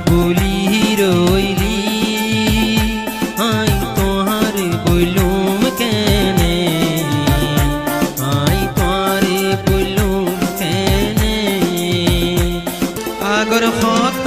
बोली रोइली आई तोहारे बोलूम कहने आई तोहारे बोलूम कहने अगर खौफ